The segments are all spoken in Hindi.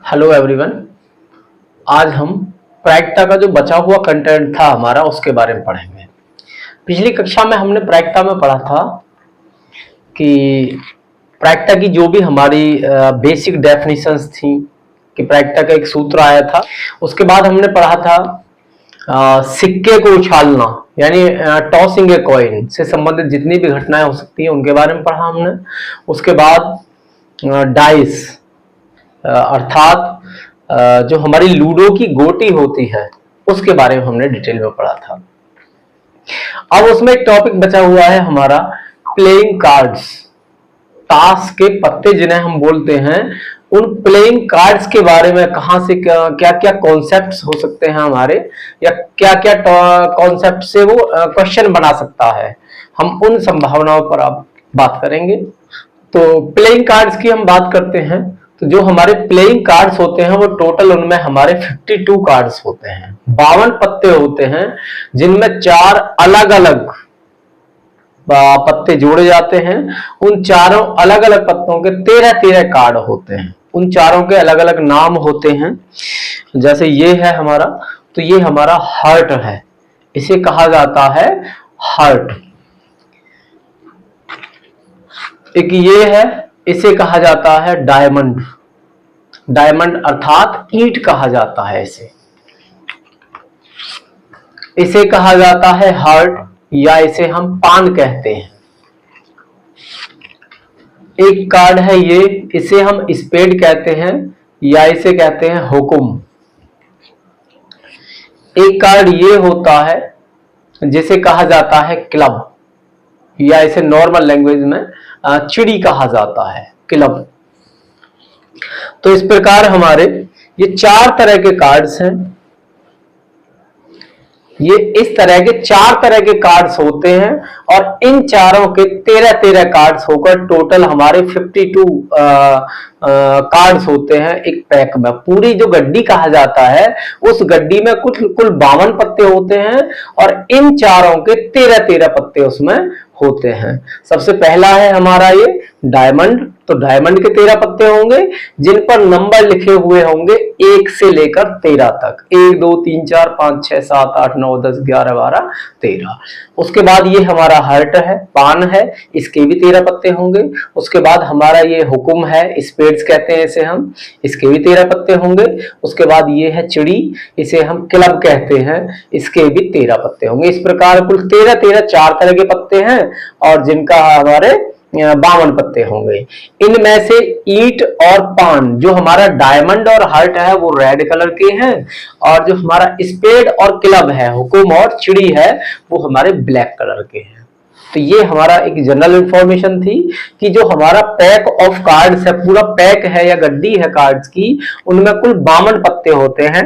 Hello everyone. आज हम प्रायिकता का जो बचा हुआ कंटेंट था हमारा उसके बारे में पढ़ेंगे। पिछली कक्षा में हमने प्रायिकता में पढ़ा था कि प्रायिकता की जो भी हमारी बेसिक डेफिनेशंस थी कि प्रायिकता का एक सूत्र आया था। उसके बाद हमने पढ़ा था सिक्के को उछालना यानी टॉसिंग ए कॉइन से संबंधित जितनी भी घटनाएं हो सकती हैं उनके बारे में पढ़ा हमने। उसके बाद डाइस अर्थात जो हमारी लूडो की गोटी होती है उसके बारे में हमने डिटेल में पढ़ा था। अब उसमें एक टॉपिक बचा हुआ है हमारा प्लेइंग कार्ड्स, ताश के पत्ते जिन्हें हम बोलते हैं। उन प्लेइंग कार्ड्स के बारे में कहां से क्या क्या कॉन्सेप्ट्स हो सकते हैं हमारे, या क्या क्या कॉन्सेप्ट से वो क्वेश्चन बना सकता है, हम उन संभावनाओं पर अब बात करेंगे। तो प्लेइंग कार्ड्स की हम बात करते हैं तो जो हमारे प्लेइंग कार्ड्स होते हैं वो टोटल उनमें हमारे 52 कार्ड्स होते हैं, 52 पत्ते होते हैं जिनमें 4 अलग अलग पत्ते जोड़े जाते हैं। उन चारों अलग अलग पत्तों के 13-13 कार्ड होते हैं। उन चारों के अलग अलग नाम होते हैं। जैसे ये है हमारा, तो ये हमारा हार्ट है, इसे कहा जाता है हार्ट। एक ये है, इसे कहा जाता है डायमंड। डायमंड अर्थात ईंट कहा जाता है इसे कहा जाता है हार्ट, या इसे हम पान कहते हैं। एक कार्ड है ये, इसे हम स्पेड कहते हैं या इसे कहते हैं हुकुम। एक कार्ड ये होता है जिसे कहा जाता है क्लब, या इसे नॉर्मल लैंग्वेज में चिड़ी कहा जाता है, क्लब। तो इस प्रकार हमारे ये 4 तरह के कार्ड्स हैं। ये इस तरह के 4 तरह के कार्ड्स होते हैं और इन चारों के 13-13 कार्ड्स होकर टोटल हमारे 52 कार्ड्स होते हैं एक पैक में। पूरी जो गड्डी कहा जाता है उस गड्डी में कुल 52 पत्ते होते हैं और इन चारों के 13-13 पत्ते उसमें होते हैं। सबसे पहला है हमारा ये डायमंड। तो डायमंड के 13 पत्ते होंगे जिन पर नंबर लिखे हुए होंगे 1 से लेकर 13 तक। 1 2 3 4 5 6 7 8 9 10 11 12 13। उसके बाद ये हमारा हार्ट है, पान है, इसके भी 13 पत्ते होंगे। उसके बाद हमारा ये हुकुम है, स्पेड्स कहते हैं इसे हम, इसके भी 13 पत्ते होंगे। उसके बाद ये है चिड़ी, इसे हम क्लब कहते हैं, इसके भी 13 पत्ते होंगे। इस प्रकार कुल 13-13 4 तरह के पत्ते हैं और जिनका हमारे 52 पत्ते होंगे। इनमें से ईंट और पान, जो हमारा डायमंड और हार्ट है वो रेड कलर के हैं, और जो हमारा स्पेड और क्लब है, हुकुम और चिड़ी है, वो हमारे ब्लैक कलर के हैं। तो ये हमारा एक जनरल इंफॉर्मेशन थी कि जो हमारा पैक ऑफ कार्ड्स है, पूरा पैक है या गड्डी है कार्ड्स की, उनमें कुल 52 पत्ते होते हैं।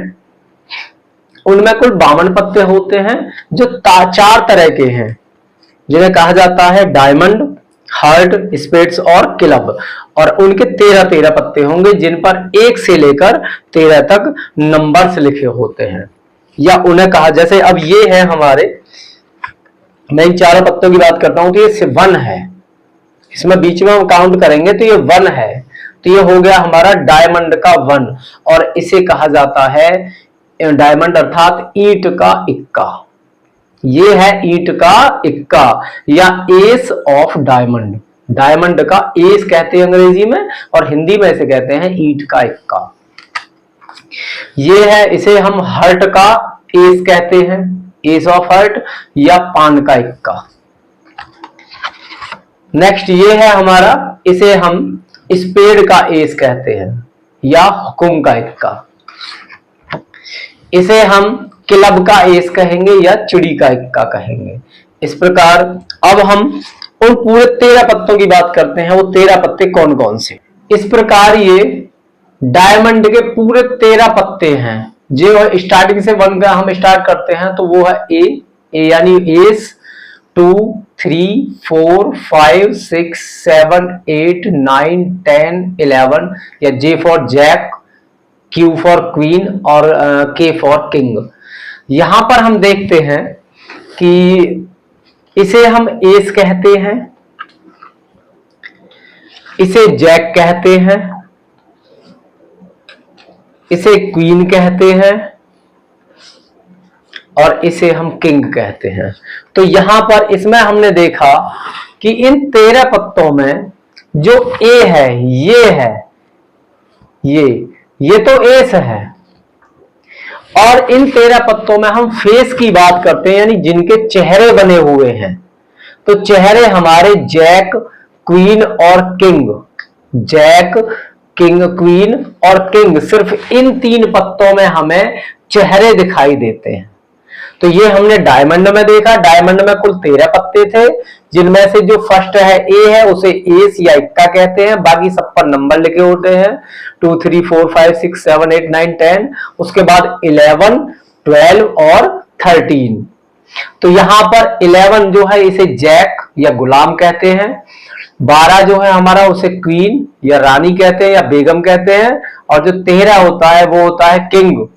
उनमें कुल 52 पत्ते होते हैं जो 4 तरह के हैं, जिन्हें कहा जाता है डायमंड, हार्ट, स्पेड्स और क्लब। और उनके 13-13 पत्ते होंगे जिन पर 1 से लेकर 13 तक नंबर्स लिखे होते हैं, या उन्हें कहा, जैसे अब ये है हमारे, मैं इन चारों पत्तों की बात करता हूं तो ये 1 है, इसमें बीच में हम काउंट करेंगे तो ये 1 है। तो ये हो गया हमारा डायमंड का 1, और इसे कहा जाता है डायमंड अर्थात ईंट का इक्का। ये है ईंट का इक्का या एस ऑफ डायमंड। डायमंड का एस कहते हैं अंग्रेजी में, और हिंदी में इसे कहते हैं ईंट का इक्का। ये है, इसे हम हर्ट का एस कहते हैं, एस ऑफ हर्ट या पान का इक्का। नेक्स्ट ये है हमारा, इसे हम स्पेड का एस कहते हैं या हुकुम का इक्का। इसे हम क्लब का एस कहेंगे या चिड़ी का इक्का कहेंगे। इस प्रकार अब हम उन पूरे 13 पत्तों की बात करते हैं। वो 13 पत्ते कौन कौन से? इस प्रकार ये डायमंड के पूरे 13 पत्ते हैं। जो स्टार्टिंग से 1 का हम स्टार्ट करते हैं तो वो है ए यानी एस, 2 3 4 5 6 7 8 9 10 11, या J for jack, Q for queen और के फॉर किंग। यहां पर हम देखते हैं कि इसे हम एस कहते हैं, इसे जैक कहते हैं, इसे क्वीन कहते हैं और इसे हम किंग कहते हैं। तो यहां पर इसमें हमने देखा कि इन 13 पत्तों में जो ए है, ये तो एस है, और इन 13 पत्तों में हम फेस की बात करते हैं, यानी जिनके चेहरे बने हुए हैं। तो चेहरे हमारे जैक, क्वीन और किंग, जैक, किंग, क्वीन और किंग, सिर्फ इन 3 पत्तों में हमें चेहरे दिखाई देते हैं। तो ये हमने डायमंड में देखा। डायमंड में कुल 13 पत्ते थे, जिनमें से जो फर्स्ट है ए है उसे एस या इक्का कहते हैं। बाकी सब पर नंबर लिखे होते हैं 2 3 4 5 6 7 8 9 10, उसके बाद 11 12 और 13। तो यहां पर 11 जो है इसे जैक या गुलाम कहते हैं, 12 जो है हमारा उसे क्वीन या रानी कहते हैं या बेगम कहते हैं, और जो 13 होता है वो होता है किंग।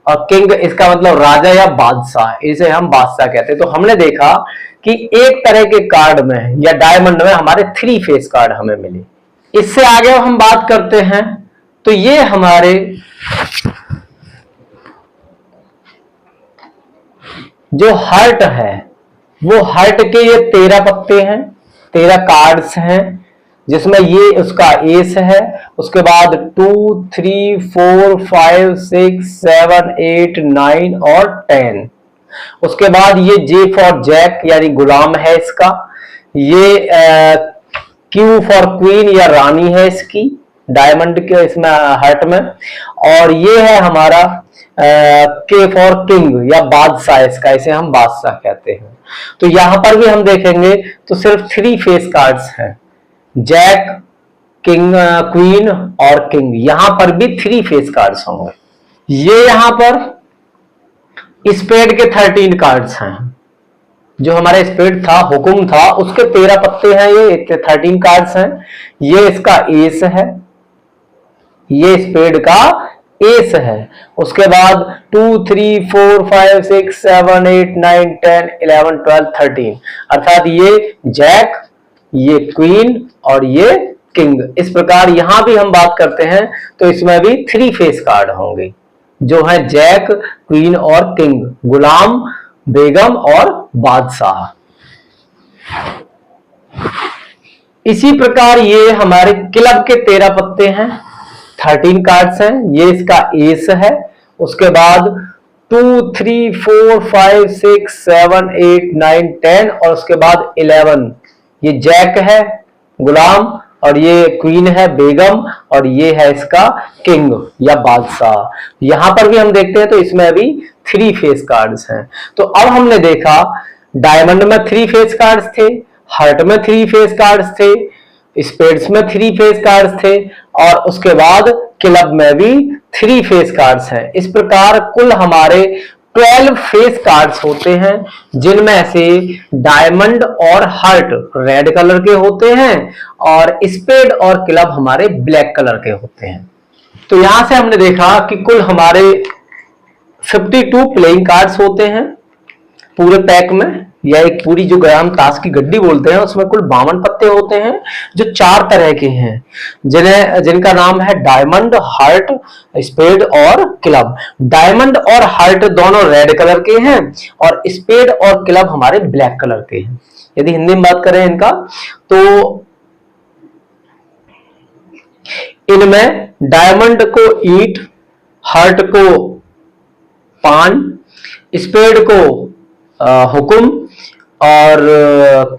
और किंग इसका मतलब राजा या बादशाह, इसे हम बादशाह कहते हैं। तो हमने देखा कि एक तरह के कार्ड में या डायमंड में हमारे 3 फेस कार्ड हमें मिले। इससे आगे हम बात करते हैं, तो ये हमारे जो हर्ट है, वो हर्ट के ये 13 पत्ते हैं, 13 कार्ड्स हैं, जिसमें ये उसका एस है, उसके बाद 2 3 4 5 6 7 8 9 और 10। उसके बाद ये जे फॉर जैक यानी गुलाम है इसका, ये क्यू फॉर क्वीन या रानी है इसकी डायमंड के इसमें हर्ट में, और ये है हमारा के फॉर किंग या बादशाह इसका, इसे हम बादशाह कहते हैं। तो यहां पर भी हम देखेंगे तो सिर्फ 3 फेस कार्ड्स हैं, जैक, किंग, क्वीन और किंग। यहां पर भी 3 फेस कार्ड्स होंगे। ये यहां पर स्पेड के 13 कार्ड्स हैं, जो हमारे स्पेड था, हुकुम था, उसके 13 पत्ते हैं, ये 13 कार्ड्स हैं। ये इसका एस है, ये स्पेड का एस है। उसके बाद 2 3 4 5 6 7 8 9 10 11 12 13, अर्थात ये जैक, ये क्वीन और ये किंग। इस प्रकार यहां भी हम बात करते हैं तो इसमें भी 3 फेस कार्ड होंगे, जो है जैक, क्वीन और किंग, गुलाम, बेगम और बादशाह। इसी प्रकार ये हमारे क्लब के 13 पत्ते हैं, 13 कार्ड्स हैं। ये इसका एस है, उसके बाद 2 3 4 5 6 7 8 9 10 और उसके बाद 11, ये जैक है, गुलाम, और ये क्वीन है, बेगम, और ये है इसका किंग या बादशाह। यहां पर भी हम देखते हैं तो इसमें भी 3 फेस कार्ड्स हैं। तो अब हमने देखा डायमंड में 3 फेस कार्ड्स थे, हर्ट में 3 फेस कार्ड्स थे, स्पेड्स में 3 फेस कार्ड्स थे, और उसके बाद क्लब में भी 3 फेस कार्ड्स हैं। इस प्रकार कुल हमारे 12 फेस कार्ड्स होते हैं, जिनमें से डायमंड और हर्ट रेड कलर के होते हैं और स्पेड और क्लब हमारे ब्लैक कलर के होते हैं। तो यहां से हमने देखा कि कुल हमारे 52 प्लेइंग कार्ड्स होते हैं पूरे पैक में, या एक पूरी जो ग्राम ताश की गड्डी बोलते हैं उसमें कुल 52 पत्ते होते हैं, जो 4 तरह के हैं, जिनका नाम है डायमंड, हर्ट, स्पेड और क्लब। डायमंड और हर्ट दोनों रेड कलर के हैं और स्पेड और क्लब हमारे ब्लैक कलर के हैं। यदि हिंदी में बात करें इनका, तो इनमें डायमंड को ईंट, हर्ट को पान, स्पेड को हुकुम और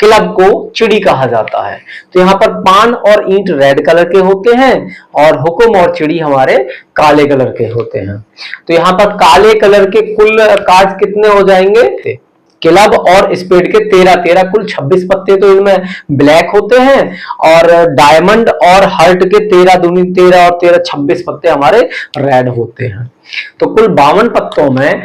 क्लब को चिड़ी कहा जाता है। तो यहाँ पर पान और ईंट रेड कलर के होते हैं और हुकुम और चिड़ी हमारे काले कलर के होते हैं। तो यहाँ पर काले कलर के कुल कार्ड कितने हो जाएंगे? क्लब और स्पेड के 13 कुल 26 पत्ते तो इनमें ब्लैक होते हैं, और डायमंड और हर्ट के 13 दूनी 13 और 13 26 पत्ते हमारे रेड होते हैं। तो कुल 52 पत्तों में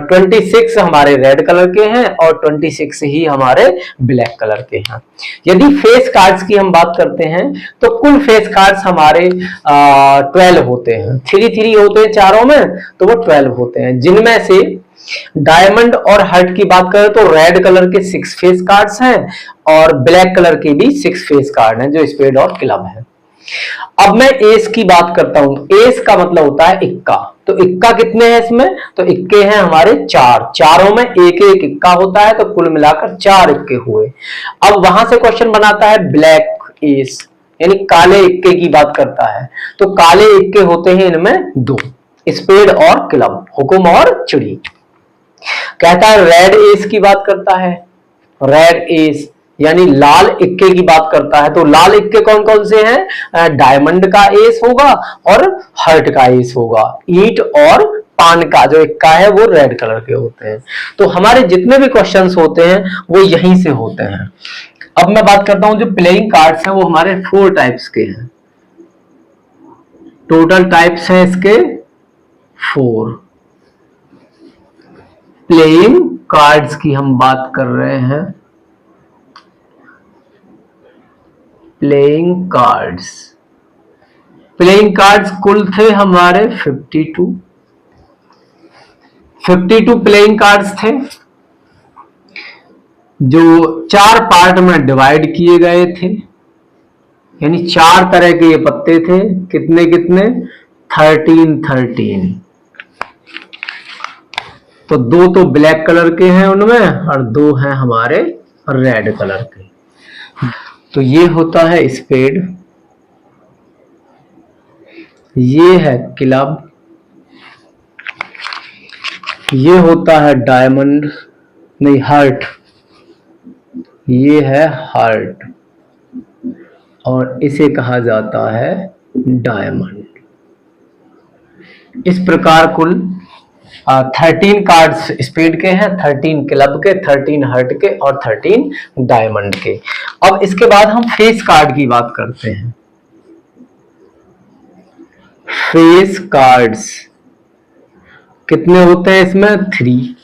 26 हमारे रेड कलर के हैं और 26 ही हमारे ब्लैक कलर के हैं। यदि फेस कार्ड्स की हम बात करते हैं तो कुल फेस कार्ड्स हमारे 12 होते हैं, 3 होते हैं चारों में, तो वो 12 होते हैं, जिनमें से डायमंड और हर्ट की बात करें तो रेड कलर के 6 फेस कार्ड्स हैं और ब्लैक कलर के भी 6 फेस कार्ड हैं, जो स्पेड और क्लब है। अब अब मैं एस की बात करता हूं। एस का मतलब होता है इक्का। तो इक्का कितने हैं इसमें? तो इक्के हैं हमारे 4, चारों में एक एक इक्का होता है, तो कुल मिलाकर 4 इक्के हुए। अब वहां से क्वेश्चन बनाता है ब्लैक एस, यानी काले इक्के की बात करता है। तो काले इक्के होते हैं इनमें 2, स्पेड और क्लब, हुकुम और चिड़ी। कहता है रेड एस की बात करता है, रेड एस यानी लाल इक्के की बात करता है। तो लाल इक्के कौन कौन से हैं? डायमंड का एस होगा और हर्ट का एस होगा। ईंट और पान का जो इक्का है वो रेड कलर के होते हैं। तो हमारे जितने भी क्वेश्चंस होते हैं वो यहीं से होते हैं। अब मैं बात करता हूं जो प्लेइंग कार्ड्स हैं वो हमारे 4 टाइप्स के हैं। टोटल टाइप्स हैं इसके 4। प्लेइंग कार्ड्स की हम बात कर रहे हैं। प्लेइंग कार्ड्स, प्लेइंग कार्ड्स कुल थे हमारे 52 प्लेइंग कार्ड्स थे, जो 4 पार्ट में डिवाइड किए गए थे। यानी 4 तरह के ये पत्ते थे। कितने कितने? 13। तो 2 तो ब्लैक कलर के हैं उनमें और 2 हैं हमारे रेड कलर के। तो ये होता है स्पेड, ये है क्लब, ये होता है डायमंड, नहीं हार्ट, ये है हार्ट और इसे कहा जाता है डायमंड। इस प्रकार कुल 13 कार्ड्स स्पेड के हैं, 13 क्लब के, 13 हर्ट के और 13 डायमंड के। अब इसके बाद हम फेस कार्ड की बात करते हैं। फेस कार्ड्स कितने होते हैं इसमें? 3।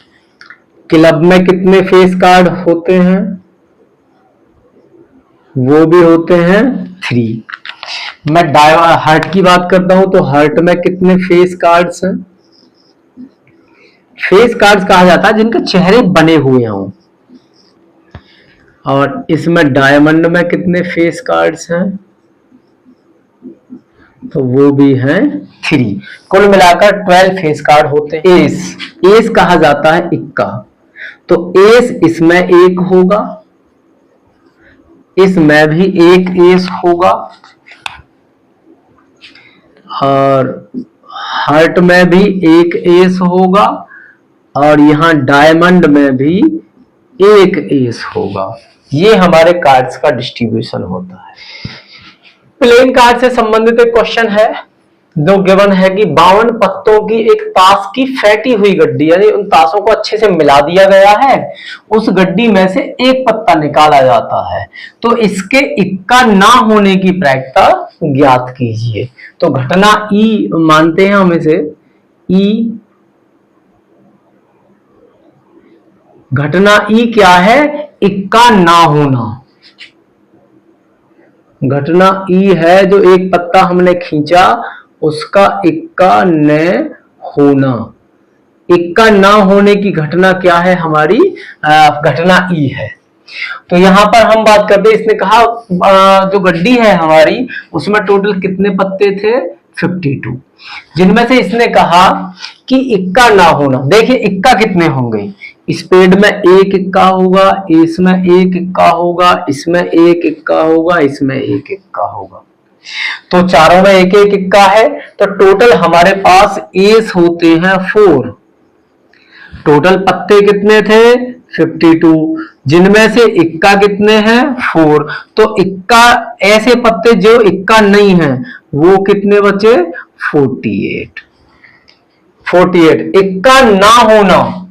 क्लब में कितने फेस कार्ड होते हैं? वो भी होते हैं 3। मैं हर्ट की बात करता हूं तो हर्ट में कितने फेस कार्ड्स हैं? फेस कार्ड्स कहा जाता है जिनके चेहरे बने हुए हों। और इसमें डायमंड में कितने फेस कार्ड्स हैं? तो वो भी हैं 3। कुल मिलाकर 12 फेस कार्ड होते हैं। एस कहा जाता है इक्का। तो एस इसमें एक होगा, इसमें भी एक एस होगा और हार्ट में भी एक एस होगा और यहां डायमंड में भी एक एस होगा। ये हमारे कार्ड्स का डिस्ट्रीब्यूशन होता है। प्लेइंग कार्ड से संबंधित एक क्वेश्चन है जो गिवन है कि 52 पत्तों की एक ताश की फैटी हुई गड्डी, यानी उन ताशों को अच्छे से मिला दिया गया है, उस गड्डी में से एक पत्ता निकाला जाता है। तो इसके इक्का ना होने की प्रायिकता ज्ञात कीजिए। तो घटना ई मानते हैं हम इसे, ई घटना ई क्या है? इक्का ना होना। घटना ई है जो एक पत्ता हमने खींचा उसका इक्का न होना। इक्का ना होने की घटना क्या है हमारी? घटना ई है। तो यहां पर हम बात करते हैं, इसने कहा जो गड्डी है हमारी उसमें टोटल कितने पत्ते थे? 52, जिनमें से इसने कहा कि इक्का ना होना। देखिए इक्का कितने होंगे? स्पेड में एक इक्का होगा, इसमें एक इक्का होगा, इसमें एक इक्का होगा, इसमें एक इक्का होगा। तो चारों में एक एक इक्का है। तो टोटल हमारे पास एस होते हैं 4। टोटल पत्ते कितने थे? 52, जिनमें से इक्का कितने हैं? 4। तो इक्का, ऐसे पत्ते जो इक्का नहीं है वो कितने बचे? 48। इक्का ना होना,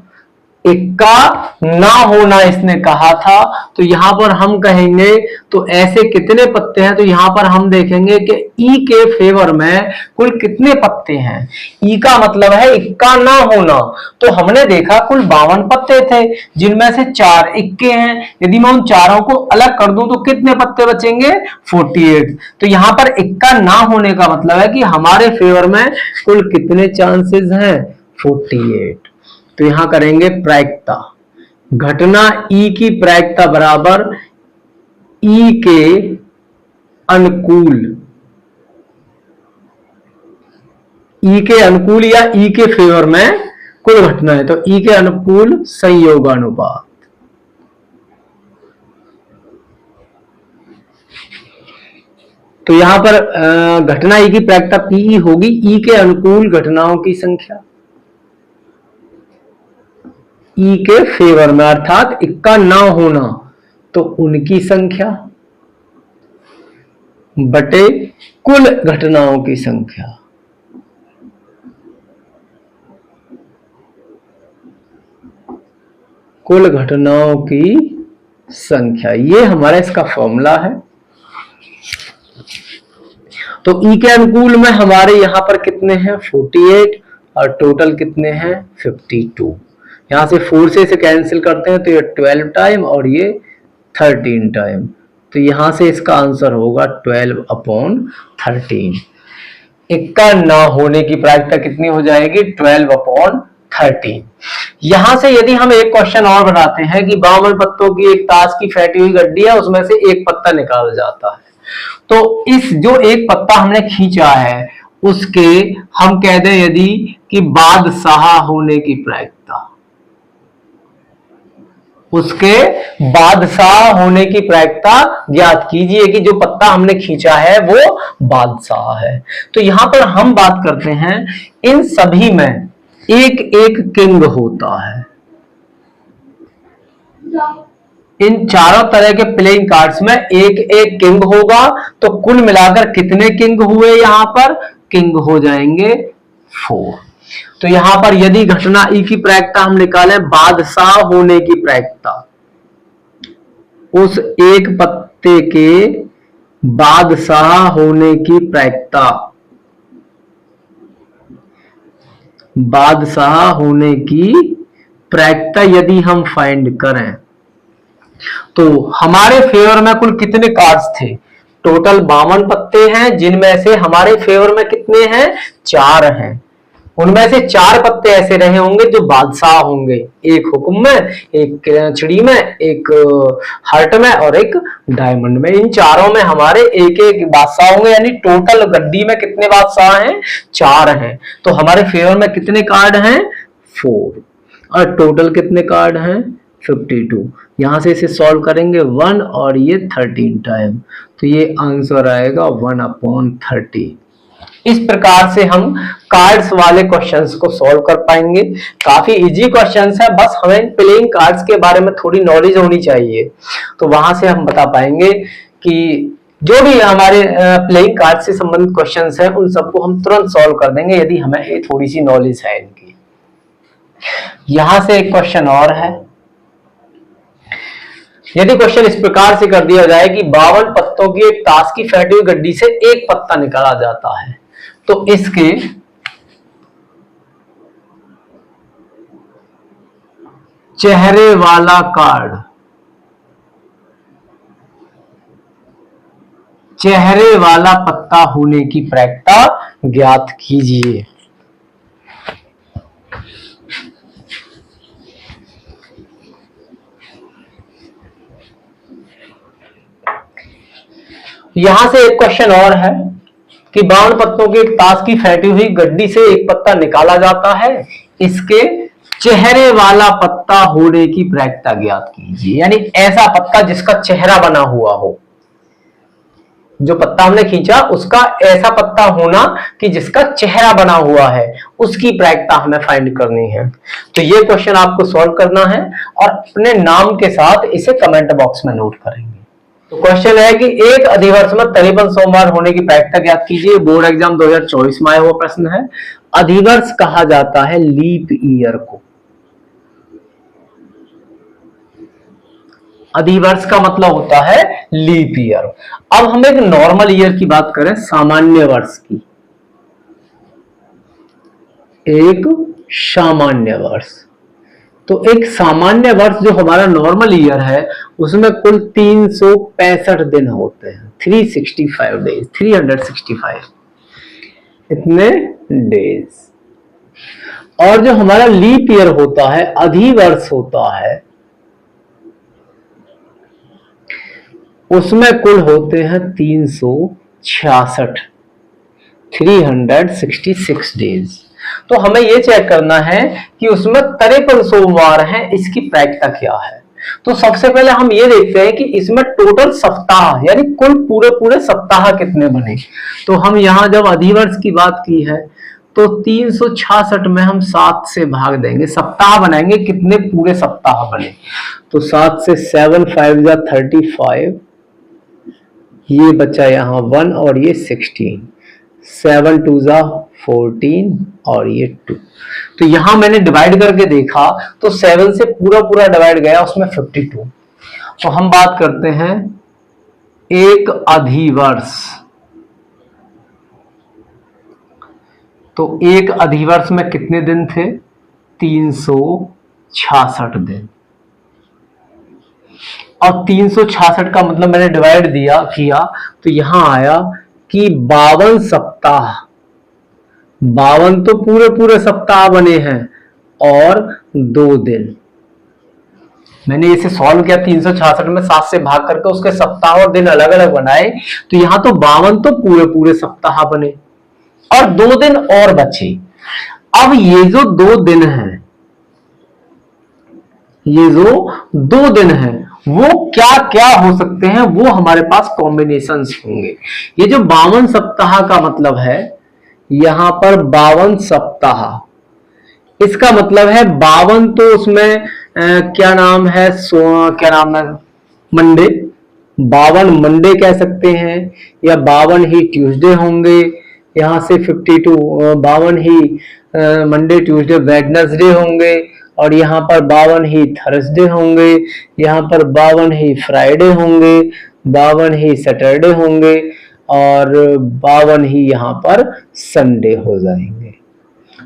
इक्का ना होना इसने कहा था। तो यहां पर हम कहेंगे तो ऐसे कितने पत्ते हैं? तो यहां पर हम देखेंगे कि ई के फेवर में कुल कितने पत्ते हैं। ई का मतलब है इक्का ना होना। तो हमने देखा कुल 52 पत्ते थे, जिनमें से 4 इक्के हैं। यदि मैं उन चारों को अलग कर दूं तो कितने पत्ते बचेंगे? 48। तो यहां पर इक्का ना होने का मतलब है कि हमारे फेवर में कुल कितने चांसेस हैं? 48। तो यहां करेंगे प्रायिकता। घटना ई की प्रायिकता बराबर ई के अनुकूल ई के अनुकूल या ई के फेवर में कुल घटनाएं, तो ई के अनुकूल संयोगानुपात। तो यहां पर घटना ई की प्रायिकता पीई होगी ई के अनुकूल घटनाओं की संख्या ई के फेवर में, अर्थात इक्का ना होना तो उनकी संख्या बटे कुल घटनाओं की संख्या। कुल घटनाओं की संख्या, ये हमारा इसका फॉर्मूला है। तो ई के अनुकूल में हमारे यहां पर कितने हैं 48 और टोटल कितने हैं 52। यहां से 4 से इसे कैंसिल करते हैं तो ये 12 टाइम और ये 13 टाइम, तो यहां से इसका आंसर होगा 12/13। इक्का ना होने की प्रायिकता कितनी हो जाएगी 12/13। यहां से यदि हम एक क्वेश्चन और बनाते हैं कि 52 पत्तों की एक ताश की फैटी हुई गड्डी है, उसमें से एक पत्ता निकाला जाता है, तो इस जो एक पत्ता हमने खींचा है उसके हम कह दें यदि कि बादशाह होने की प्रायिकता, उसके बादशाह होने की प्रायिकता ज्ञात कीजिए कि जो पत्ता हमने खींचा है वो बादशाह है। तो यहां पर हम बात करते हैं इन सभी में एक एक किंग होता है। इन चारों तरह के प्लेइंग कार्ड्स में एक एक किंग होगा, तो कुल मिलाकर कितने किंग हुए यहां पर किंग हो जाएंगे 4। तो यहां पर यदि घटना ई की प्रायिकता हम निकालें बादशाह होने की प्रायिकता, उस एक पत्ते के बादशाह होने की प्रायिकता, बादशाह होने की प्रायिकता यदि हम फाइंड करें तो हमारे फेवर में कुल कितने कार्ड्स थे, टोटल 52 पत्ते हैं, जिनमें से हमारे फेवर में कितने हैं 4 हैं। उनमें से 4 पत्ते ऐसे रहे होंगे जो बादशाह होंगे, एक हुक्म में, एक चिड़ी में, एक हार्ट में और एक डायमंड में। इन चारों में हमारे एक एक बादशाह होंगे, यानी टोटल गड्डी में कितने बादशाह हैं 4 हैं। तो हमारे फेवर में कितने कार्ड हैं 4 और टोटल कितने कार्ड हैं 52। यहां से इसे सॉल्व करेंगे 1 और ये 13 टाइम, तो ये आंसर आएगा 1/13। इस प्रकार से हम कार्ड्स वाले क्वेश्चंस को सॉल्व कर पाएंगे। काफी इजी क्वेश्चंस है, बस हमें प्लेइंग कार्ड्स के बारे में थोड़ी नॉलेज होनी चाहिए, तो वहां से हम बता पाएंगे कि जो भी हमारे प्लेइंग कार्ड से संबंधित क्वेश्चंस हैं उन सबको हम तुरंत सॉल्व कर देंगे यदि हमें थोड़ी सी नॉलेज है इनकी। यहां से एक क्वेश्चन और है, यदि क्वेश्चन इस प्रकार से कर दिया जाए कि 52 पत्तों की एक ताश की फैटी हुई गड्डी से एक पत्ता निकाला जाता है, तो इसके चेहरे वाला कार्ड, चेहरे वाला पत्ता होने की प्रायिकता ज्ञात कीजिए। यहां से एक क्वेश्चन और है कि 52 पत्तों की एक ताश की फैटी हुई गड्डी से एक पत्ता निकाला जाता है, इसके चेहरे वाला पत्ता होने की प्रायिकता ज्ञात कीजिए। यानी ऐसा पत्ता जिसका चेहरा बना हुआ हो, जो पत्ता हमने खींचा उसका ऐसा पत्ता होना कि जिसका चेहरा बना हुआ है, उसकी प्रायिकता हमें फाइंड करनी है। तो ये क्वेश्चन आपको सॉल्व करना है और अपने नाम के साथ इसे कमेंट बॉक्स में नोट करेंगे। तो क्वेश्चन है कि एक अधिवर्ष में 53 सोमवार होने की प्रायिकता ज्ञात कीजिए। बोर्ड एग्जाम 2024 में आया हुआ प्रश्न है। अधिवर्ष कहा जाता है लीप ईयर को। अधिवर्ष का मतलब होता है लीप ईयर। अब हम एक नॉर्मल ईयर की बात करें, सामान्य वर्ष की, एक सामान्य वर्ष। तो एक सामान्य वर्ष जो हमारा नॉर्मल ईयर है उसमें कुल 365 दिन होते हैं, 365 डेज, 365 इतने डेज। और जो हमारा लीप ईयर होता है, अधिवर्ष होता है, उसमें कुल होते हैं 366। 366 डेज। तो हमें ये चेक करना है कि उसमें 53 सोमवार हैं, इसकी प्रायिकता क्या है। तो सबसे पहले हम ये देखते हैं कि इसमें टोटल सप्ताह यानी कुल पूरे पूरे सप्ताह कितने बने। तो हम यहां जब अधिवर्ष की बात की है तो 366 में हम 7 से भाग देंगे, सप्ताह बनाएंगे, कितने पूरे सप्ताह बने। तो 7 से 7 5 जा 35, ये बचा यहाँ 1 और ये 16, 7 2 जा 14 और ये 2। तो यहां मैंने डिवाइड करके देखा तो 7 से पूरा पूरा डिवाइड गया, उसमें 52। तो हम बात करते हैं एक अधिवर्ष। तो एक अधिवर्ष में कितने दिन थे? 366 दिन। और 366 का मतलब मैंने डिवाइड किया तो यहां आया कि 52 सप्ताह। 52 तो पूरे पूरे सप्ताह बने हैं और 2 दिन। मैंने इसे सॉल्व किया 366 में 7 से भाग करके उसके सप्ताह और दिन अलग अलग बनाए, तो यहां तो 52 तो पूरे पूरे सप्ताह बने और 2 दिन और बचे। अब ये जो 2 दिन हैं, ये जो 2 दिन हैं वो क्या क्या हो सकते हैं, वो हमारे पास कॉम्बिनेशंस होंगे। ये जो 52 सप्ताह का मतलब है, यहां पर 52 सप्ताह, इसका मतलब है 52 तो उसमें क्या नाम है, क्या नाम है, मंडे। 52 मंडे कह सकते हैं या 52 ही ट्यूसडे होंगे। यहां से 52 52 ही मंडे ट्यूसडे वेडनेसडे होंगे और यहाँ पर 52 ही थर्सडे होंगे, यहाँ पर 52 ही फ्राइडे होंगे, 52 ही सैटरडे होंगे और 52 ही यहाँ पर संडे हो जाएंगे।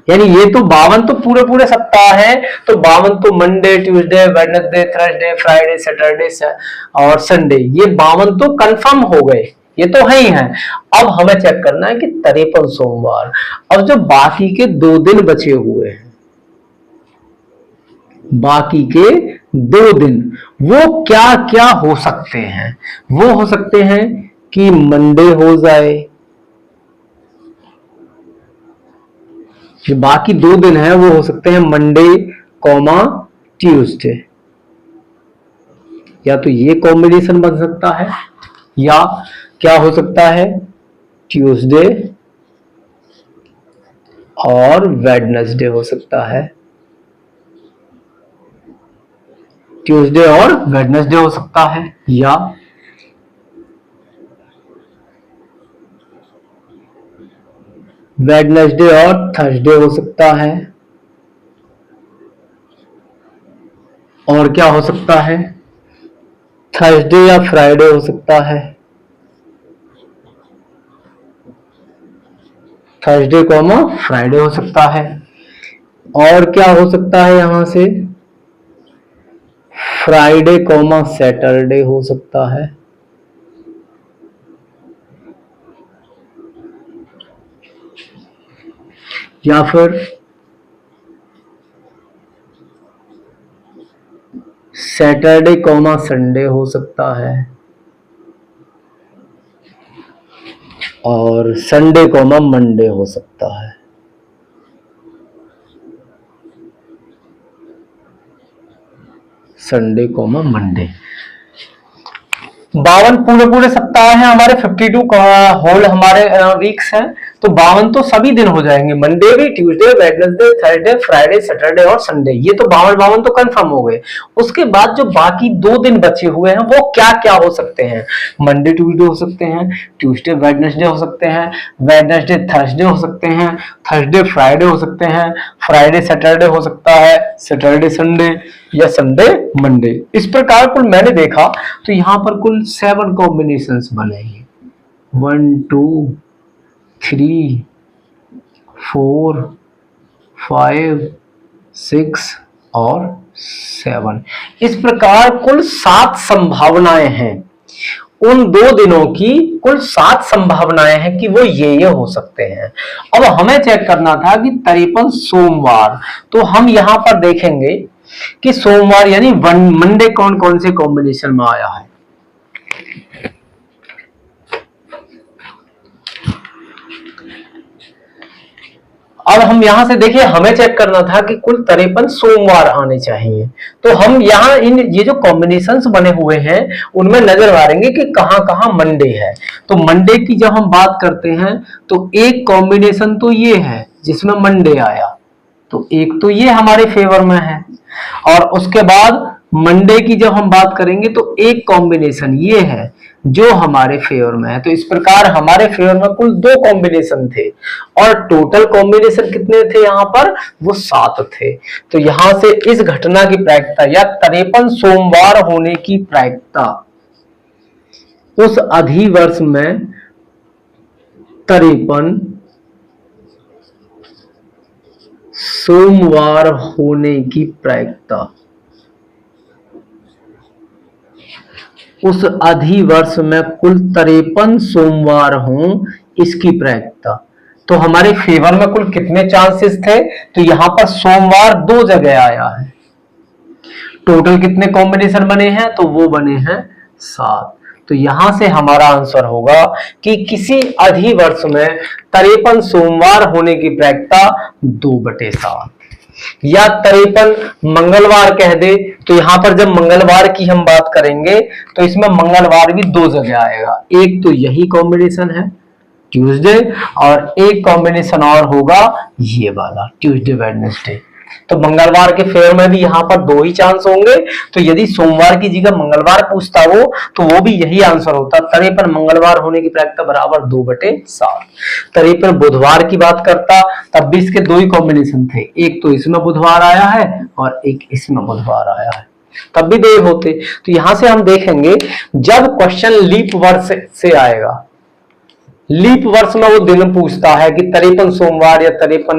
यानी ये तो 52 तो पूरे पूरे सप्ताह है। तो 52 तो Monday Tuesday Wednesday Thursday Friday Saturday और संडे, ये 52 तो कंफर्म हो गए, ये तो है ही है। अब हमें चेक करना है कि 53 सोमवार। अब जो बाकी के 2 दिन बचे हुए हैं, बाकी के 2 दिन वो क्या क्या हो सकते हैं। वो हो सकते हैं कि मंडे हो जाए, जो बाकी 2 दिन है वो हो सकते हैं मंडे कॉमा ट्यूसडे, या तो ये कॉम्बिनेशन बन सकता है या क्या हो सकता है ट्यूसडे और वेडनेसडे हो सकता है, ट्यूसडे और वेडनेसडे हो सकता है, या वेडनेसडे और थर्सडे हो सकता है, और क्या हो सकता है थर्सडे या फ्राइडे हो सकता है, थर्सडे कॉमा फ्राइडे हो सकता है, और क्या हो सकता है यहां से फ्राइडे कॉमा सैटरडे हो सकता है, या फिर सैटरडे कॉमा संडे हो सकता है, और संडे कॉमा मंडे हो सकता है। Sunday comma Monday. 52 पूरे पूरे सप्ताह हैं हमारे, 52 होल हमारे वीक्स हैं। तो 52 तो सभी दिन हो जाएंगे, मंडे भी, Tuesday Wednesday Thursday Friday Saturday और संडे, ये तो 52 तो कंफर्म हो गए। उसके बाद जो बाकी 2 दिन बचे हुए हैं वो क्या क्या हो सकते हैं। मंडे ट्यूसडे हो सकते हैं, ट्यूसडे वेडनेसडे हो सकते हैं, वेडनेसडे थर्सडे हो सकते हैं, थर्सडे फ्राइडे हो सकते हैं, फ्राइडे सैटरडे हो सकता है, सैटरडे संडे या संडे मंडे। इस प्रकार कुल मैंने देखा तो यहां पर कुल 7 कॉम्बिनेशंस बनेंगे। 1 2 3 4 5 6 और 7। इस प्रकार कुल 7 संभावनाएं हैं। उन 2 दिनों की कुल 7 संभावनाएं हैं कि वो ये हो सकते हैं। अब हमें चेक करना था कि 53 सोमवार, तो हम यहां पर देखेंगे कि सोमवार यानी मंडे कौन कौन से कॉम्बिनेशन में आया है। अब हम यहां से देखिए, हमें चेक करना था कि कुल 53 सोमवार आने चाहिए। तो हम यहाँ इन ये जो कॉम्बिनेशंस बने हुए हैं उनमें नजर मारेंगे कि कहां कहां मंडे है। तो मंडे की जब हम बात करते हैं तो एक कॉम्बिनेशन तो ये है जिसमें मंडे आया, तो एक तो ये हमारे फेवर में है। और उसके बाद मंडे की जब हम बात करेंगे तो एक कॉम्बिनेशन ये है जो हमारे फेवर में है। तो इस प्रकार हमारे फेवर में कुल 2 कॉम्बिनेशन थे और टोटल कॉम्बिनेशन कितने थे यहाँ पर, वो 7 थे। तो यहां से इस घटना की प्रायिकता या 53 सोमवार होने की प्रायिकता उस अधिवर्ष में 53 सोमवार होने की प्रायिकता, उस अधिवर्ष में कुल 53 सोमवार हों इसकी प्रायिकता। तो हमारे फेवर में कुल कितने चांसेस थे, तो यहां पर सोमवार 2 जगह आया है। टोटल कितने कॉम्बिनेशन बने हैं, तो वो बने हैं 7। तो यहां से हमारा आंसर होगा कि किसी अधिवर्ष में 53 सोमवार होने की प्रायिकता 2/7 या 53 मंगलवार कह दे। तो यहां पर जब मंगलवार की हम बात करेंगे तो इसमें मंगलवार भी 2 जगह आएगा। एक तो यही कॉम्बिनेशन है ट्यूसडे, और एक कॉम्बिनेशन और होगा ये वाला ट्यूसडे वेडनेसडे। तो मंगलवार के फेवर में भी यहाँ पर 2 ही चांस होंगे। तो यदि सोमवार की जगह मंगलवार पूछता वो तो वो भी यही आंसर होता। 53 मंगलवार होने की प्रायिकता बराबर 2/7। 53 बुधवार की बात करता तब भी इसके 2 ही कॉम्बिनेशन थे, एक तो इसमें बुधवार आया है और एक इसमें बुधवार आया है, तब भी 2 होते। तो यहां से हम देखेंगे जब क्वेश्चन लीप वर्ष से आएगा, लीप वर्ष में वो दिन पूछता है कि 53 सोमवार या 53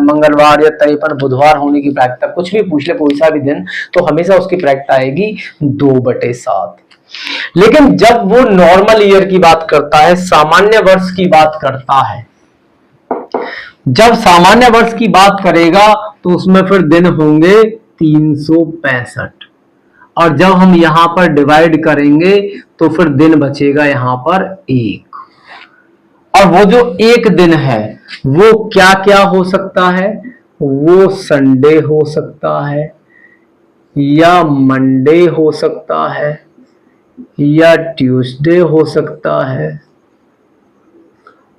मंगलवार या 53 बुधवार होने की प्रायिकता, कुछ भी पूछ ले कोई सा भी दिन, तो हमेशा उसकी प्रायिकता आएगी 2/7। लेकिन जब वो नॉर्मल ईयर की बात करता है, सामान्य वर्ष की बात करता है, जब सामान्य वर्ष की बात करेगा तो उसमें फिर दिन होंगे 365, और जब हम यहां पर डिवाइड करेंगे तो फिर दिन बचेगा यहां पर 1। और वो जो एक दिन है वो क्या क्या हो सकता है, वो संडे हो सकता है या मंडे हो सकता है या ट्यूसडे हो सकता है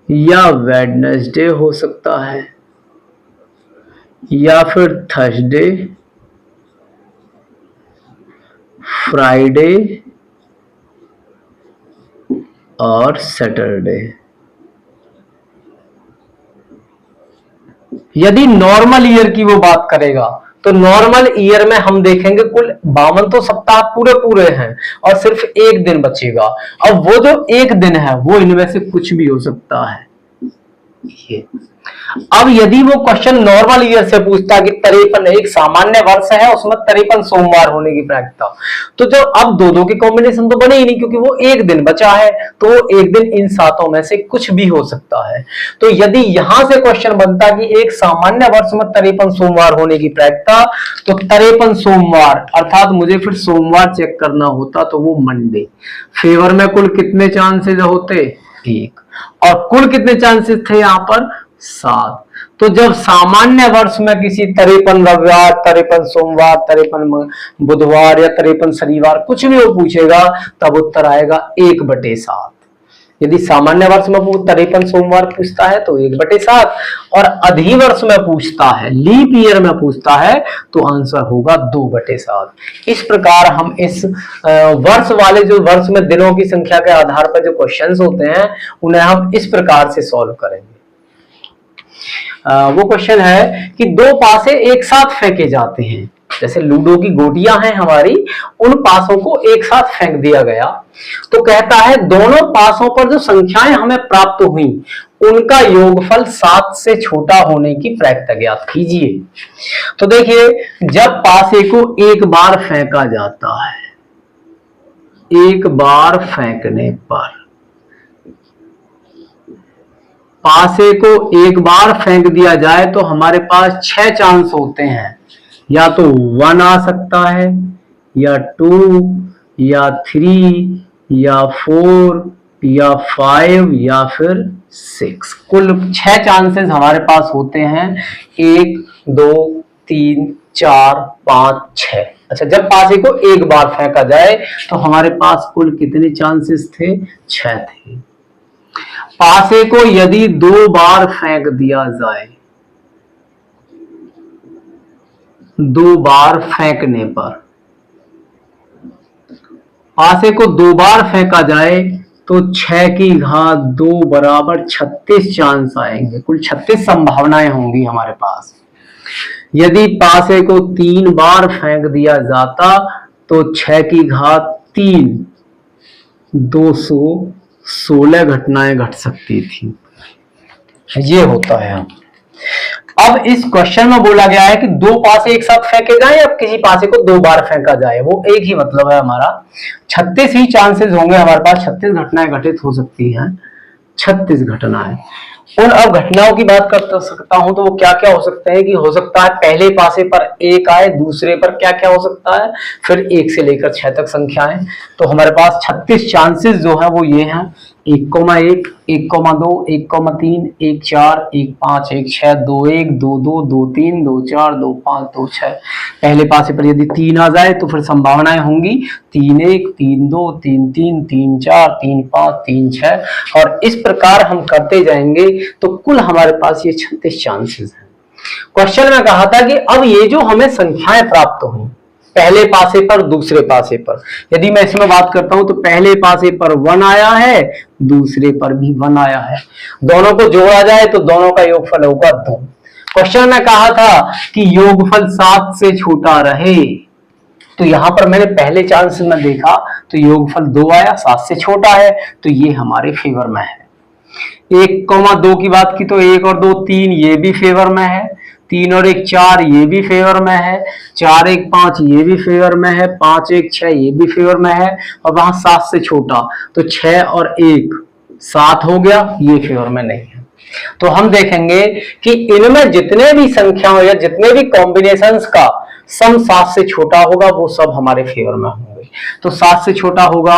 या वेडनेसडे हो सकता है या फिर थर्सडे, फ्राइडे और सैटरडे। यदि नॉर्मल ईयर की वो बात करेगा तो नॉर्मल ईयर में हम देखेंगे कुल 52 तो सप्ताह पूरे पूरे हैं और सिर्फ एक दिन बचेगा। अब वो जो एक दिन है वो इनमें से कुछ भी हो सकता है ये। अब यदि वो क्वेश्चन नॉर्मल ईयर से पूछता कि 53 एक सामान्य वर्ष है उसमें 53 सोमवार होने की प्रायिकता, तो जो अब 2-2 के कॉम्बिनेशन तो बने ही नहीं क्योंकि वो एक दिन बचा है, तो वो एक दिन इन 7 में से कुछ भी हो सकता है। तो यदि यहां से क्वेश्चन बनता कि एक सामान्य वर्ष में 53 सोमवार होने की प्रायिकता, तो 53 सोमवार अर्थात मुझे फिर सोमवार चेक करना होता, तो वो मंडे। फेवर में कुल कितने चांसेस होते, 1, और कुल कितने चांसेस थे यहाँ पर 7। तो जब सामान्य वर्ष में किसी 53 रविवार, 53 सोमवार, 53 बुधवार या 53 शनिवार कुछ भी वो पूछेगा तब उत्तर आएगा 1/7। यदि सामान्य वर्ष में 53 सोमवार पूछता है तो 1/7, और अधिवर्ष में पूछता है, लीप ईयर में पूछता है, तो आंसर होगा 2/7। इस प्रकार हम इस वर्ष वाले जो वर्ष में दिनों की संख्या के आधार पर जो क्वेश्चंस होते हैं उन्हें हम इस प्रकार से सॉल्व करेंगे। वो क्वेश्चन है कि 2 पासे एक साथ फेंके जाते हैं, जैसे लूडो की गोटियां हैं हमारी, उन पासों को एक साथ फेंक दिया गया। तो कहता है दोनों पासों पर जो संख्याएं हमें प्राप्त हुई उनका योगफल 7 से छोटा होने की प्रायिकता ज्ञात कीजिए। तो देखिए जब पासे को एक बार फेंका जाता है, एक बार फेंकने पर पासे को एक बार फेंक दिया जाए तो हमारे पास 6 चांस होते हैं, या तो 1 आ सकता है या 2 या 3 या 4 या 5 या फिर 6। कुल 6 चांसेस हमारे पास होते हैं, 1 2 3 4 5 6। अच्छा, जब पासे को एक बार फेंका जाए तो हमारे पास कुल कितने चांसेस थे? 6 थे। पासे को यदि 2 बार फेंक दिया जाए, 2 बार फेंकने पर, पासे को 2 बार फेंका जाए तो 6 की घात 2 बराबर 36 चांस आएंगे। कुल 36 संभावनाएं होंगी हमारे पास। यदि पासे को 3 बार फेंक दिया जाता तो 6 की घात 3 216 घटनाएं घट सकती थी। ये होता है। अब इस क्वेश्चन में बोला गया है कि 2 पासे एक साथ फेंके जाए या किसी पासे को 2 बार फेंका जाए, वो एक ही मतलब है हमारा। 36 ही चांसेस होंगे हमारे पास, 36 घटनाएं घटित हो सकती हैं, 36 घटनाएं। उन अब घटनाओं की बात कर सकता हूं तो वो क्या क्या हो सकते हैं कि हो सकता है पहले पासे पर 1 आए, दूसरे पर क्या क्या हो सकता है, फिर 1 से लेकर 6 तक संख्याएं। तो हमारे पास 36 चांसेस जो है वो ये हैं, 1,1 1,2 1,3 1,4 1,5 1,6 2,1 2,2 2,3 2,4 2,5 2,6। पहले पासे पर यदि 3 आ जाए तो फिर संभावनाएं होंगी 3,1 3,2 3,3 3,4 3,5 3,6 और इस प्रकार हम करते जाएंगे तो कुल हमारे पास ये 36 चांसेस हैं। क्वेश्चन में कहा था कि अब ये जो हमें संख्याएं प्राप्त हुई पहले पासे पर दूसरे पासे पर, यदि मैं इसमें बात करता हूं तो पहले पासे पर 1 आया है, दूसरे पर भी 1 आया है, दोनों को जोड़ा जाए तो दोनों का योगफल होगा 2। क्वेश्चन में कहा था कि योगफल 7 से छोटा रहे, तो यहां पर मैंने पहले चांस में देखा तो योगफल 2 आया, 7 से छोटा है तो ये हमारे फेवर में है। 1,2 की बात की तो 1 और 2 3, ये भी फेवर में है। 3 और 1 4, ये भी फेवर में है। 4 1 5, ये भी फेवर में है। 5 1 6, ये भी फेवर में है। और वहां 7 से छोटा तो 6 और 1 7 हो गया, ये फेवर में नहीं है। तो हम देखेंगे कि इनमें जितने भी संख्याओं या जितने भी कॉम्बिनेशंस का सम 7 से छोटा होगा वो सब हमारे फेवर में होंगे। तो 7 से छोटा होगा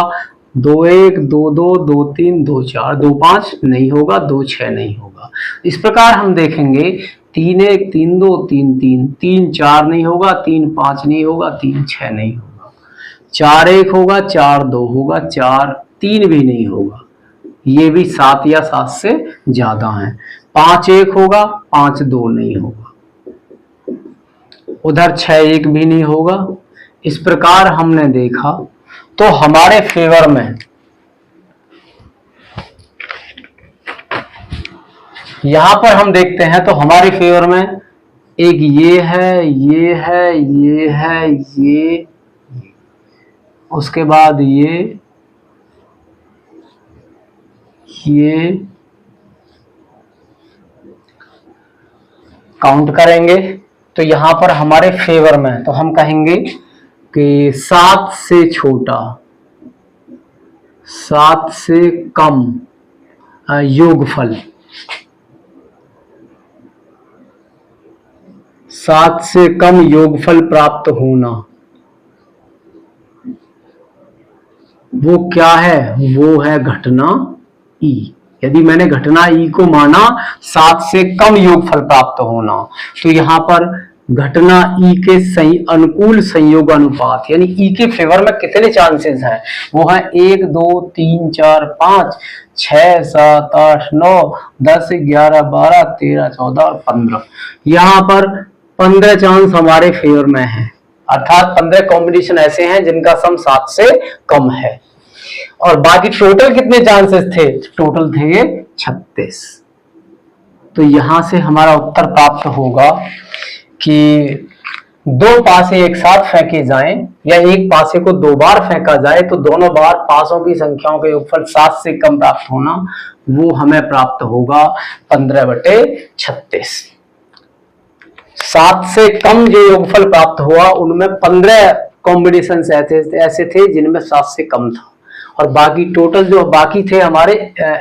2 1 2 2 2 3 2 4, 2 5 नहीं होगा, 2 6 नहीं होगा। इस प्रकार हम देखेंगे 3 1 3 2 3 3, 3 4 नहीं होगा, 3 5 नहीं होगा, 3 6 नहीं होगा, 4 1 होगा, 4 2 होगा, 4 3 भी नहीं होगा, ये भी 7 या 7 से ज्यादा है। 5 1 होगा, 5 2 नहीं होगा, उधर 6 1 भी नहीं होगा। इस प्रकार हमने देखा तो हमारे फेवर में यहां पर हम देखते हैं तो हमारे फेवर में एक ये है, ये है, ये है, ये, उसके बाद ये काउंट करेंगे तो यहां पर हमारे फेवर में तो हम कहेंगे कि 7 से छोटा, 7 से कम योगफल, 7 से कम योगफल प्राप्त होना वो क्या है? वो है घटना ई। यदि मैंने घटना ई को माना 7 से कम योगफल प्राप्त होना, तो यहां पर घटना ई के सही अनुकूल संयोग अनुपात यानी ई के फेवर में कितने चांसेस हैं? वो है 1 2 3 4 5 6 7 8 9 10 11 12 13 14 और 15। यहां पर 15 चांस हमारे फेवर में है, अर्थात 15 कॉम्बिनेशन ऐसे हैं जिनका सम 7 से कम है। और बाकी टोटल कितने चांसेस थे? टोटल थे 36। तो यहां से हमारा उत्तर प्राप्त होगा कि 2 पासे एक साथ फेंके जाएं या एक पासे को 2 बार फेंका जाए तो दोनों बार पासों की संख्याओं के योगफल 7 से कम प्राप्त होना, वो हमें प्राप्त होगा 15/36। 7 से कम जो योगफल प्राप्त हुआ उनमें 15 कॉम्बिनेशन ऐसे थे जिनमें 7 से कम था और बाकी टोटल जो बाकी थे हमारे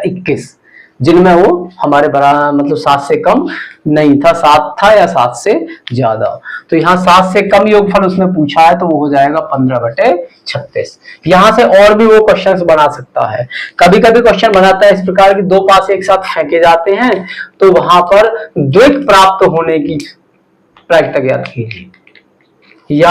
21। जिनमें वो हमारे बराबर मतलब 7 से कम नहीं था, 7 था या 7 से ज्यादा। तो यहाँ 7 से कम योगफल उसने पूछा है तो वो हो जाएगा 15/36। यहां से और भी वो क्वेश्चंस बना सकता है। कभी कभी क्वेश्चन बनाता है इस प्रकार की, दो पासे एक साथ फेंके जाते हैं तो वहां पर द्विक प्राप्त होने की प्रायिकता ज्ञात कीजिए। या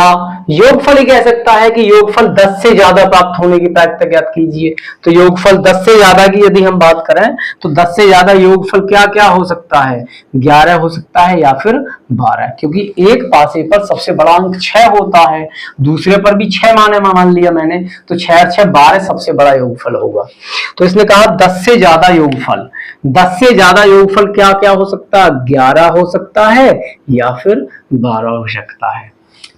योगफल ही कह सकता है कि योगफल 10 से ज्यादा प्राप्त होने की प्रायिकता ज्ञात कीजिए। तो योगफल 10 से ज्यादा की यदि हम बात करें तो 10 से ज्यादा योगफल क्या क्या हो सकता है, 11 हो सकता है या फिर 12, क्योंकि एक पासे पर सबसे बड़ा अंक 6 होता है, दूसरे पर भी 6 मान लिया मैंने, तो 6 और 6 12 सबसे बड़ा योगफल होगा। तो इसने कहा 10 से ज्यादा योगफल, 10 से ज्यादा योगफल क्या क्या हो सकता है, 11 हो सकता है या फिर 12 हो सकता है।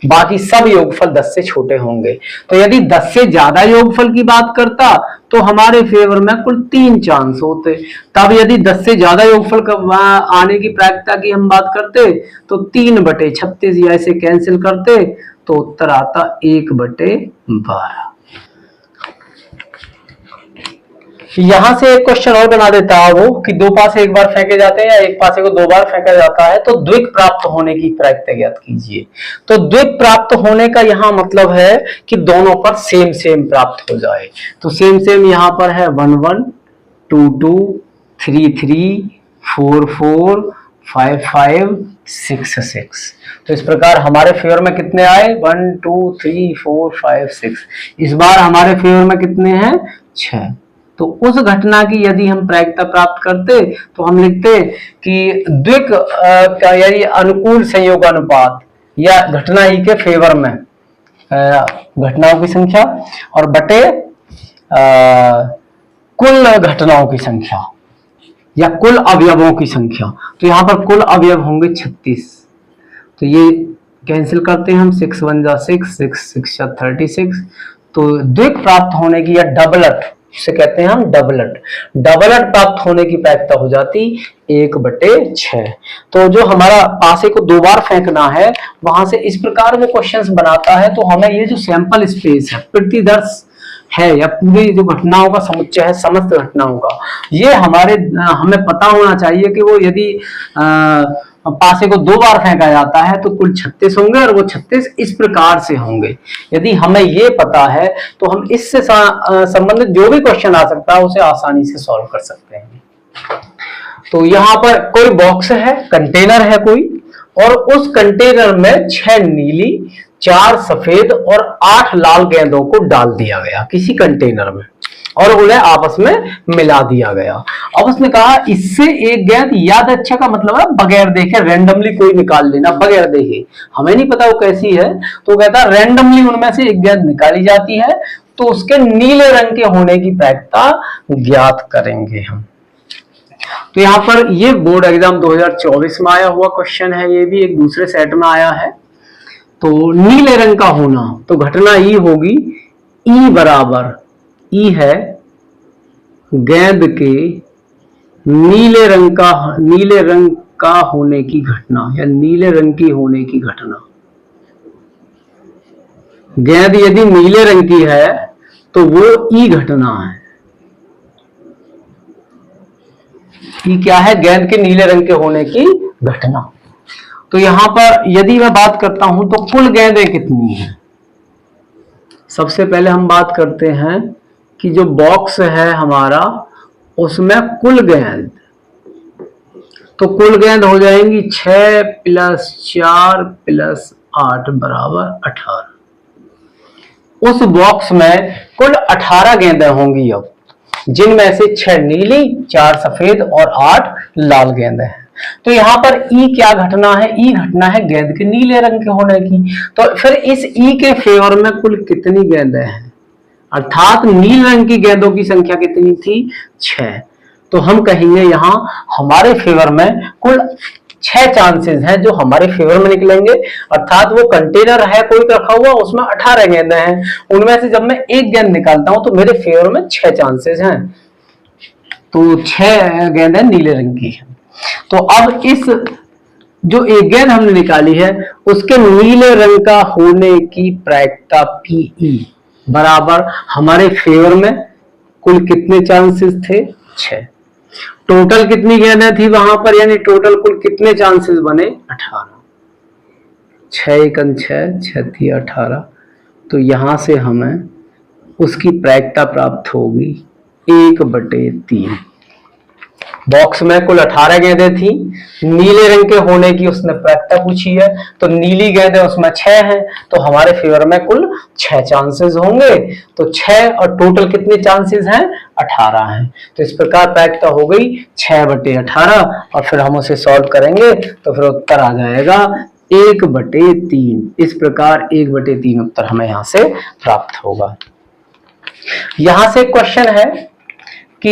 बाकी सब योगफल 10 से छोटे होंगे। तो यदि 10 से ज्यादा योगफल की बात करता तो हमारे फेवर में कुल 3 चांस होते। तब यदि 10 से ज्यादा योगफल आने की प्रायिकता की हम बात करते तो 3/36 या इसे कैंसिल करते तो उत्तर आता 1/12। यहां से एक क्वेश्चन और बना देता है वो कि दो पासे एक बार फेंके जाते हैं या एक पासे को 2 बार फेंका जाता है तो द्विक प्राप्त होने की प्रायिकता ज्ञात कीजिए। तो द्विक प्राप्त होने का यहां मतलब है कि दोनों पर सेम सेम प्राप्त हो जाए। तो सेम सेम यहां पर है 1 1 2 2 3 3 4 4 5 5 6 6। तो इस प्रकार हमारे फेवर में कितने आए, 1 2 3 4 5 6। इस बार हमारे फेवर में कितने हैं, 6। तो उस घटना की यदि हम प्रायिकता प्राप्त करते तो हम लिखते कि द्विक का यानी अनुकूल संयोगानुपात या घटना ही के फेवर में घटनाओं की संख्या और बटे कुल घटनाओं की संख्या या कुल अवयवों की संख्या। तो यहां पर कुल अवयव होंगे 36। तो ये कैंसिल करते हैं हम, 6 1 जा 6 6 6 जा 36। तो द्विक प्राप्त होने की या डबलट से कहते हैं हम डबलट प्राप्त होने की प्रायिकता हो जाती 1/6। तो जो हमारा पासे को 2 बार फेंकना है वहां से इस प्रकार वो क्वेश्चंस बनाता है तो हमें ये जो सैंपल स्पेस है, प्रतिदर्श है या पूरी जो घटनाओं का समुच्चय है, समस्त घटनाओं का, ये हमें पता होना चाहिए कि वो यदि पासे को 2 बार फेंका जाता है तो कुल 36 होंगे और वो 36 इस प्रकार से होंगे। यदि हमें ये पता है तो हम इससे संबंधित जो भी क्वेश्चन आ सकता है उसे आसानी से सॉल्व कर सकते हैं। तो यहाँ पर कोई बॉक्स है, कंटेनर है कोई, और उस कंटेनर में 6 नीली, 4 सफेद और 8 लाल गेंदों को डाल दिया गया किसी कंटेनर में और उन्हें आपस में मिला दिया गया। अब उसने कहा इससे एक गेंद याद अच्छा का मतलब है बगैर देखे रैंडमली कोई निकाल लेना, बगैर देखे, हमें नहीं पता वो कैसी है, तो कहता है रैंडमली उनमें से एक गेंद निकाली जाती है तो उसके नीले रंग के होने की प्रायिकता ज्ञात करेंगे हम। तो यहाँ पर ये बोर्ड एग्जाम 2024 में आया हुआ क्वेश्चन है, ये भी एक दूसरे सेट में आया है। तो नीले रंग का होना, तो घटना ई होगी, ई बराबर ई है गेंद के नीले रंग का होने की घटना या नीले रंग की होने की घटना। गेंद यदि नीले रंग की है तो वो ई घटना है। ई क्या है, गेंद के नीले रंग के होने की घटना। तो यहां पर यदि मैं बात करता हूं तो कुल गेंदें कितनी हैं, सबसे पहले हम बात करते हैं कि जो बॉक्स है हमारा उसमें कुल गेंद, तो कुल गेंद हो जाएंगी 6 + 4 + 8 = 18। उस बॉक्स में कुल 18 गेंदें होंगी अब, जिनमें से 6 नीली, 4 सफेद और 8 लाल गेंदें हैं। तो यहां पर ई क्या घटना है, ई घटना है गेंद के नीले रंग के होने की। तो फिर इस ई के फेवर में कुल कितनी गेंदें हैं, अर्थात नील रंग की गेंदों की संख्या कितनी थी, 6। तो हम कहेंगे यहां हमारे फेवर में कुल 6 चांसेस हैं जो हमारे फेवर में निकलेंगे, अर्थात वो कंटेनर है कोई रखा हुआ, उसमें 18 गेंदें हैं, उनमें से जब मैं एक गेंद निकालता हूं तो मेरे फेवर में 6 चांसेस हैं, तो 6 गेंदें नीले रंग की हैं। तो अब इस जो एक गेंद हमने निकाली है उसके नीले रंग का होने की प्रायिकता पीई बराबर हमारे फेवर में कुल कितने चांसेस थे, 6। टोटल कितनी गेंदें थी वहां पर, यानी टोटल कुल कितने चांसेस बने? 18। 6 एकम 6, 6 थी 18। तो यहां से हमें उसकी प्रायिकता प्राप्त होगी 1/3। बॉक्स में कुल 18 गेंदें थी, नीले रंग के होने की उसने प्रायिकता पूछी है, तो नीली गेंदें उसमें 6 हैं, तो हमारे फेवर में कुल 6 चांसेस होंगे। तो 6 और टोटल कितने चांसेस हैं? 18 हैं। तो इस प्रकार प्रायिकता हो गई 6/18, और फिर हम उसे सॉल्व करेंगे तो फिर उत्तर आ जाएगा 1/3। इस प्रकार 1/3 उत्तर हमें यहां से प्राप्त होगा। यहां से क्वेश्चन है कि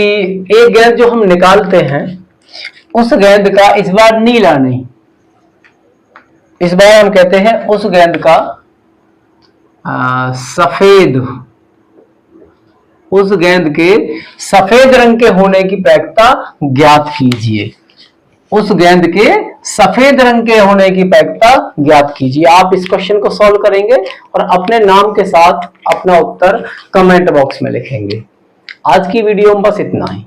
एक गेंद जो हम निकालते हैं उस गेंद का इस बार नीला नहीं, इस बार हम कहते हैं उस गेंद का सफेद, उस गेंद के सफेद रंग के होने की प्रायिकता ज्ञात कीजिए। उस गेंद के सफेद रंग के होने की प्रायिकता ज्ञात कीजिए। आप इस क्वेश्चन को सॉल्व करेंगे और अपने नाम के साथ अपना उत्तर कमेंट बॉक्स में लिखेंगे। आज की वीडियो में बस इतना ही।